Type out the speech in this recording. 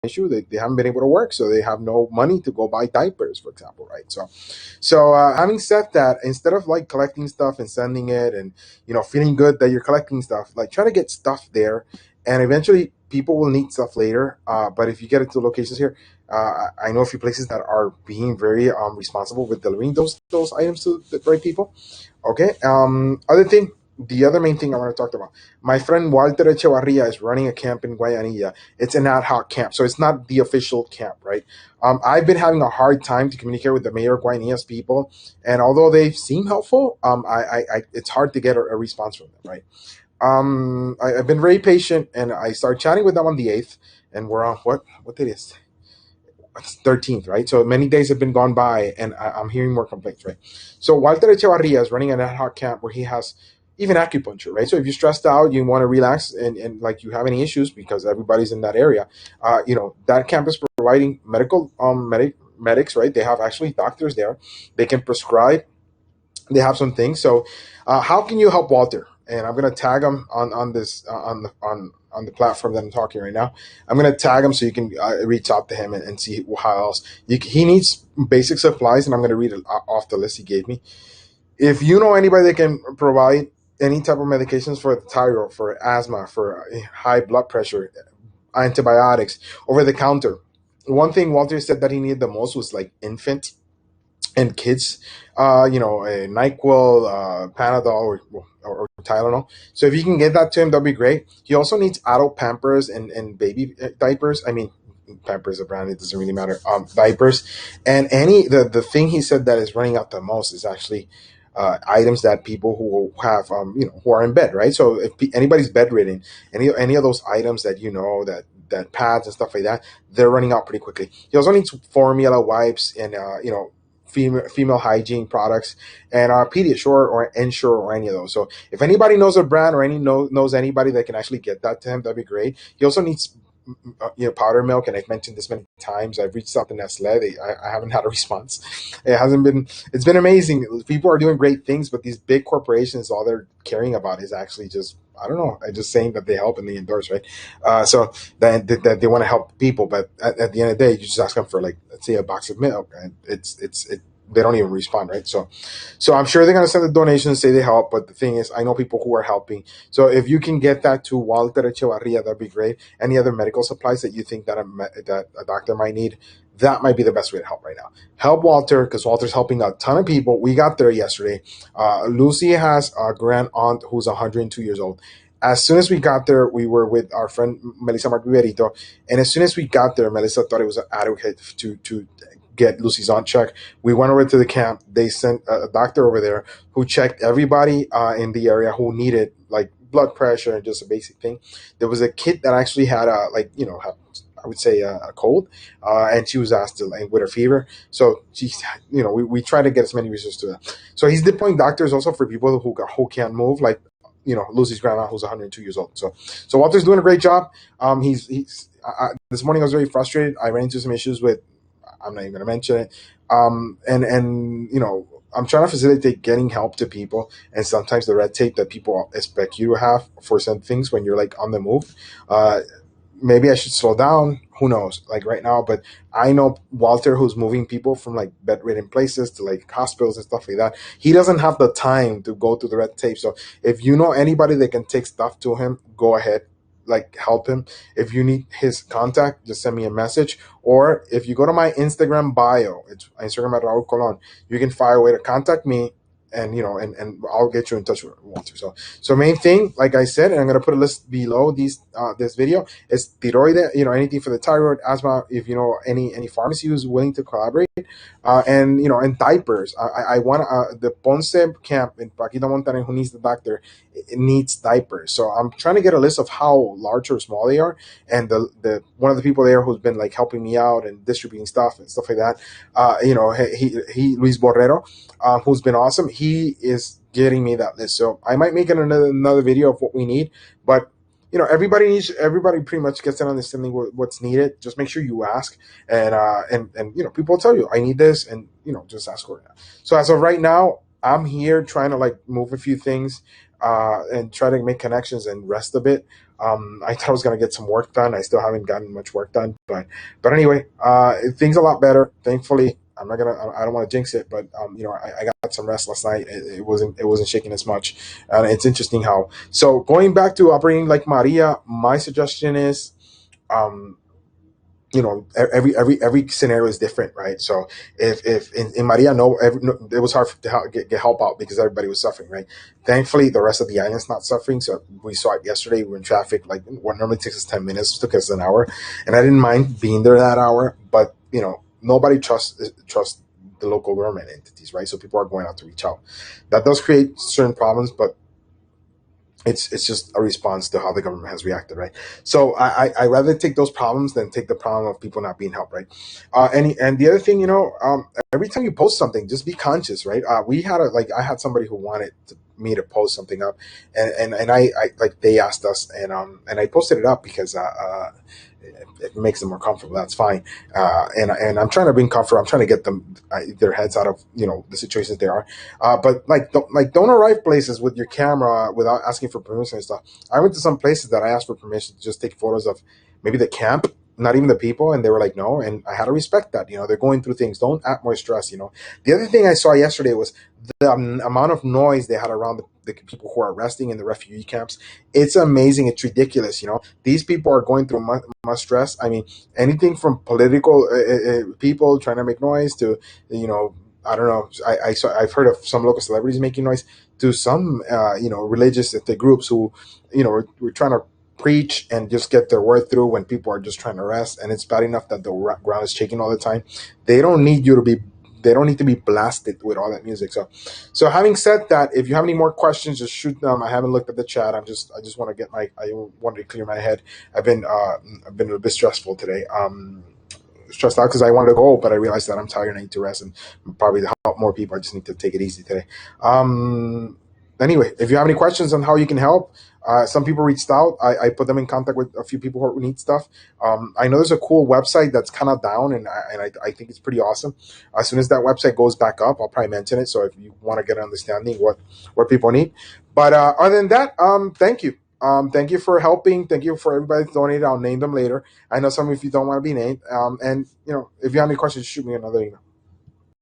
issue. They haven't been able to work, so they have no money to go buy diapers, for example, right? Having said that, instead of like collecting stuff and sending it, and feeling good that you're collecting stuff, like try to get stuff there, and eventually people will need stuff later. But if you get it to locations here, I know a few places that are being very responsible with delivering those items to the right people. Okay. The other main thing I want to talk about. My friend Walter Echevarria is running a camp in Guayanilla. It's an ad hoc camp, so it's not the official camp, right? I've been having a hard time to communicate with the mayor of Guayanilla's people, and although they seem helpful, it's hard to get a response from them, right? I've been very patient, and I started chatting with them on the 8th, and we're on what date is it's 13th, right? So many days have been gone by, and I'm hearing more complaints, right? So Walter Echevarria is running an ad hoc camp where he has even acupuncture, right? So if you're stressed out, you want to relax, and like you have any issues because everybody's in that area, that camp is providing medics, right? They have actually doctors there. They can prescribe. They have some things. So how can you help Walter? And I'm gonna tag him on this on the platform that I'm talking right now. I'm gonna tag him so you can reach out to him and see how else he needs basic supplies. And I'm gonna read it off the list he gave me. If you know anybody that can provide any type of medications for the thyroid, for asthma, for high blood pressure, antibiotics, over the counter. One thing Walter said that he needed the most was like infant and kids, NyQuil, Panadol, or Tylenol. So if you can get that to him, that'd be great. He also needs adult Pampers and baby diapers. I mean, Pampers are brand, it doesn't really matter. Diapers, and the thing he said that is running out the most is actually items that people who have who are in bed, right? So if anybody's bedridden, any of those items that pads and stuff like that, they're running out pretty quickly. He also needs formula wipes and female hygiene products and Pediasure or Ensure or any of those. So if anybody knows a brand or knows anybody that can actually get that to him, that'd be great. He also needs powder milk, and I've mentioned this many times. I've reached out to Nestle. I haven't had a response. It's been amazing. People are doing great things, but these big corporations, all they're caring about is actually just, I don't know, I just saying that they help and they endorse, right? So that they want to help people, but at the end of the day, you just ask them for, like, let's say, a box of milk, and they don't even respond, right? So I'm sure they're going to send the donations, say they help, but the thing is, I know people who are helping. So if you can get that to Walter Echevarria, that'd be great. Any other medical supplies that you think that a doctor might need, that might be the best way to help right now. Help Walter, because Walter's helping a ton of people. We got there yesterday. Lucy has a grand aunt who's 102 years old. As soon as we got there, we were with our friend Melissa Marguerito, and as soon as we got there, Melissa thought it was adequate to get Lucy's aunt checked. We went over to the camp. They sent a doctor over there who checked everybody in the area who needed, like, blood pressure and just a basic thing. There was a kid that actually had I would say a cold, and she was asked to, like, with her fever. So we try to get as many resources to that. So he's deploying doctors also for people who can't move, like Lucy's grandma who's 102 years old. So Walter's doing a great job. This morning I was very frustrated. I ran into some issues with. I'm not even going to mention it. I'm trying to facilitate getting help to people, and sometimes the red tape that people expect you to have for some things when you're, like, on the move. Maybe I should slow down. Who knows? Like right now, but I know Walter, who's moving people from, like, bedridden places to, like, hospitals and stuff like that. He doesn't have the time to go through the red tape. So if you know anybody that can take stuff to him, go ahead. Like, help him. If you need his contact, just send me a message. Or if you go to my Instagram bio, it's Instagram at Raul Colon, you can find a way to contact me, and and I'll get you in touch with Walter. So main thing, like I said, and I'm gonna put a list below this video, is thyroid. Anything for the thyroid, asthma. If you know any pharmacy who's willing to collaborate, and diapers. I want the Ponce camp in Paquita Montaner, who needs the doctor, it needs diapers. So I'm trying to get a list of how large or small they are, and the one of the people there who's been, like, helping me out and distributing stuff and stuff like that. He Luis Borrero, who's been awesome. He is getting me that list. So I might make another video of what we need, but everybody pretty much gets an understanding what's needed. Just make sure you ask, and people will tell you, I need this, and just ask for it. So as of right now, I'm here trying to, like, move a few things, and try to make connections and rest a bit. I thought I was gonna get some work done. I still haven't gotten much work done, but anyway, things a lot better. Thankfully, I'm not gonna. I don't want to jinx it, but I got some rest last night. It wasn't shaking as much, and it's interesting how. So going back to operating like Maria, my suggestion is. Um, every scenario is different, right? So if in Maria, no, it was hard to get help out because everybody was suffering, right? Thankfully the rest of the island's not suffering, so we saw it yesterday. We were in traffic, like what normally takes us 10 minutes took us an hour, and I didn't mind being there that hour, but nobody trusts the local government entities, right? So people are going out to reach out. That does create certain problems, but it's just a response to how the government has reacted, right? So I rather take those problems than take the problem of people not being helped, right? And the other thing, every time you post something, just be conscious, right? We had I had somebody who wanted me to post something up, and I like they asked us, and I posted it up because it makes them more comfortable. That's fine. And I'm trying to bring comfort. I'm trying to get them their heads out of the situations they are. But don't arrive places with your camera without asking for permission and stuff. I went to some places that I asked for permission to just take photos of maybe the camp, not even the people, and they were like no, and I had to respect that. They're going through things. Don't add more stress. The other thing I saw yesterday was the amount of noise they had around the people who are resting in the refugee camps. It's amazing. It's ridiculous. These people are going through much stress. I mean, anything from political people trying to make noise to, I don't know. I've heard of some local celebrities making noise to some, religious ethnic groups who, we're trying to preach and just get their word through when people are just trying to rest. And it's bad enough that the ground is shaking all the time. They don't need you to be. They don't need to be blasted with all that music. So having said that, if you have any more questions, just shoot them. I haven't looked at the chat. I just want to I wanted to clear my head. I've been a bit stressful today. Stressed out because I wanted to go, but I realized that I'm tired and I need to rest, and probably to help more people, I just need to take it easy today. Anyway, if you have any questions on how you can help, some people reached out. I put them in contact with a few people who need stuff. I know there's a cool website that's kind of down, and I think it's pretty awesome. As soon as that website goes back up, I'll probably mention it. So if you want to get an understanding what people need, but other than that, thank you. Thank you for helping. Thank you for everybody that's donated. I'll name them later. I know some of you don't want to be named. And if you have any questions, shoot me another email.